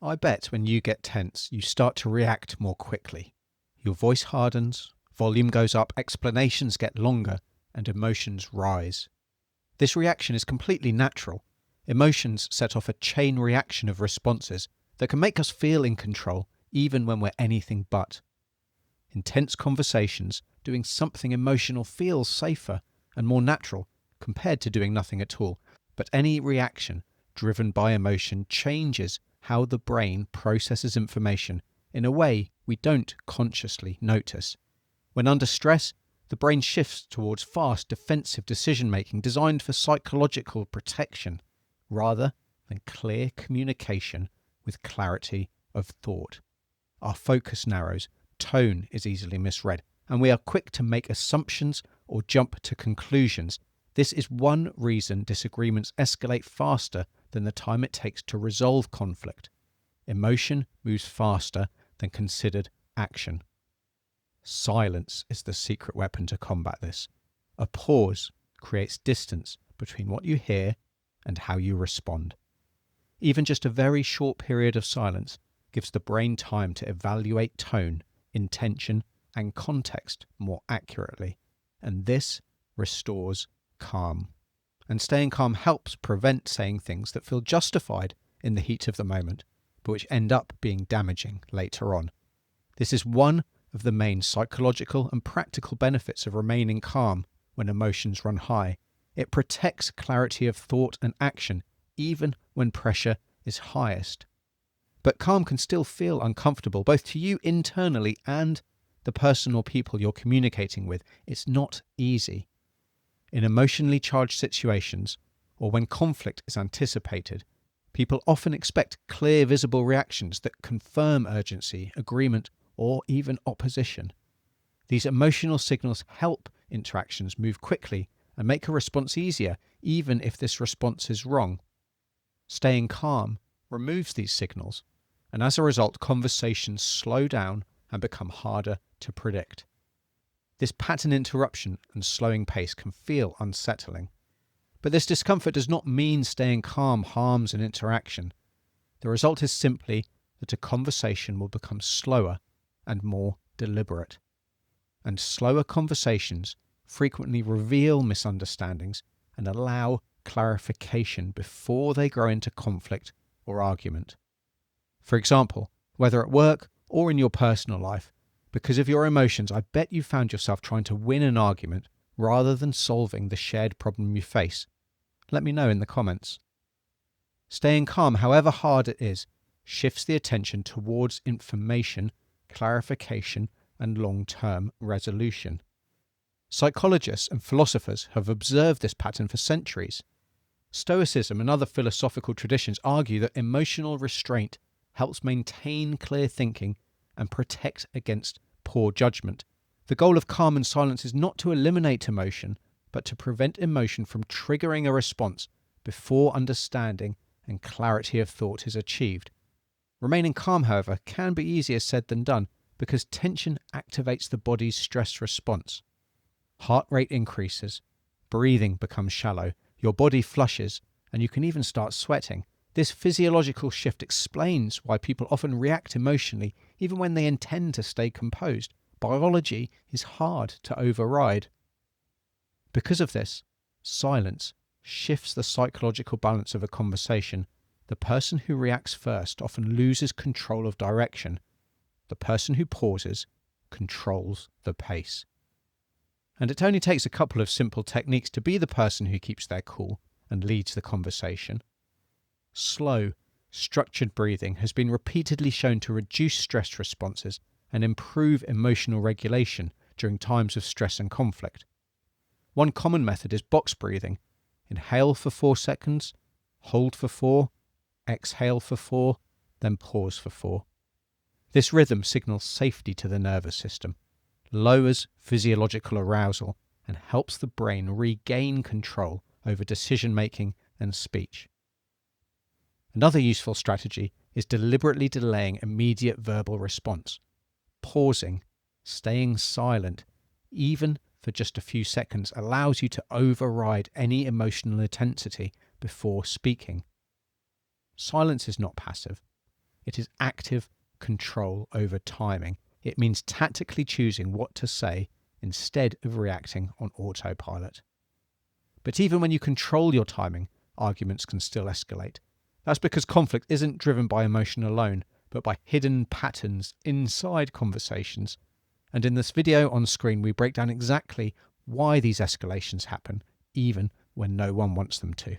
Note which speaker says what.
Speaker 1: I bet when you get tense, you start to react more quickly. Your voice hardens, volume goes up, explanations get longer, and emotions rise. This reaction is completely natural. Emotions set off a chain reaction of responses that can make us feel in control even when we're anything but. In tense conversations, doing something emotional feels safer and more natural compared to doing nothing at all. But any reaction driven by emotion changes how the brain processes information in a way we don't consciously notice. When under stress, the brain shifts towards fast, defensive decision-making designed for psychological protection, rather than clear communication with clarity of thought. Our focus narrows, tone is easily misread, and we are quick to make assumptions or jump to conclusions. This is one reason disagreements escalate faster than the time it takes to resolve conflict. Emotion moves faster than considered action. Silence is the secret weapon to combat this. A pause creates distance between what you hear and how you respond. Even just a very short period of silence gives the brain time to evaluate tone, intention, and context more accurately, and this restores calm. And staying calm helps prevent saying things that feel justified in the heat of the moment, but which end up being damaging later on. This is one of the main psychological and practical benefits of remaining calm when emotions run high. It protects clarity of thought and action, even when pressure is highest. But calm can still feel uncomfortable, both to you internally and the person or people you're communicating with. It's not easy. In emotionally charged situations, or when conflict is anticipated, people often expect clear, visible reactions that confirm urgency, agreement, or even opposition. These emotional signals help interactions move quickly and make a response easier, even if this response is wrong. Staying calm removes these signals, and as a result, conversations slow down and become harder to predict. This pattern interruption and slowing pace can feel unsettling. But this discomfort does not mean staying calm harms an interaction. The result is simply that a conversation will become slower and more deliberate. And slower conversations frequently reveal misunderstandings and allow clarification before they grow into conflict or argument. For example, whether at work or in your personal life, because of your emotions, I bet you found yourself trying to win an argument rather than solving the shared problem you face. Let me know in the comments. Staying calm, however hard it is, shifts the attention towards information, clarification, and long-term resolution. Psychologists and philosophers have observed this pattern for centuries. Stoicism and other philosophical traditions argue that emotional restraint helps maintain clear thinking and protect against poor judgment. The goal of calm and silence is not to eliminate emotion, but to prevent emotion from triggering a response before understanding and clarity of thought is achieved. Remaining calm, however, can be easier said than done because tension activates the body's stress response. Heart rate increases, breathing becomes shallow, your body flushes, and you can even start sweating. This physiological shift explains why people often react emotionally even when they intend to stay composed. Biology is hard to override. Because of this, silence shifts the psychological balance of a conversation. The person who reacts first often loses control of direction. The person who pauses controls the pace. And it only takes a couple of simple techniques to be the person who keeps their cool and leads the conversation. Slow, structured breathing has been repeatedly shown to reduce stress responses and improve emotional regulation during times of stress and conflict. One common method is box breathing. Inhale for 4 seconds, hold for 4, exhale for 4, then pause for 4. This rhythm signals safety to the nervous system, lowers physiological arousal, and helps the brain regain control over decision-making and speech. Another useful strategy is deliberately delaying immediate verbal response. Pausing, staying silent, even for just a few seconds, allows you to override any emotional intensity before speaking. Silence is not passive. It is active control over timing. It means tactically choosing what to say instead of reacting on autopilot. But even when you control your timing, arguments can still escalate. That's because conflict isn't driven by emotion alone, but by hidden patterns inside conversations. And in this video on screen, we break down exactly why these escalations happen, even when no one wants them to.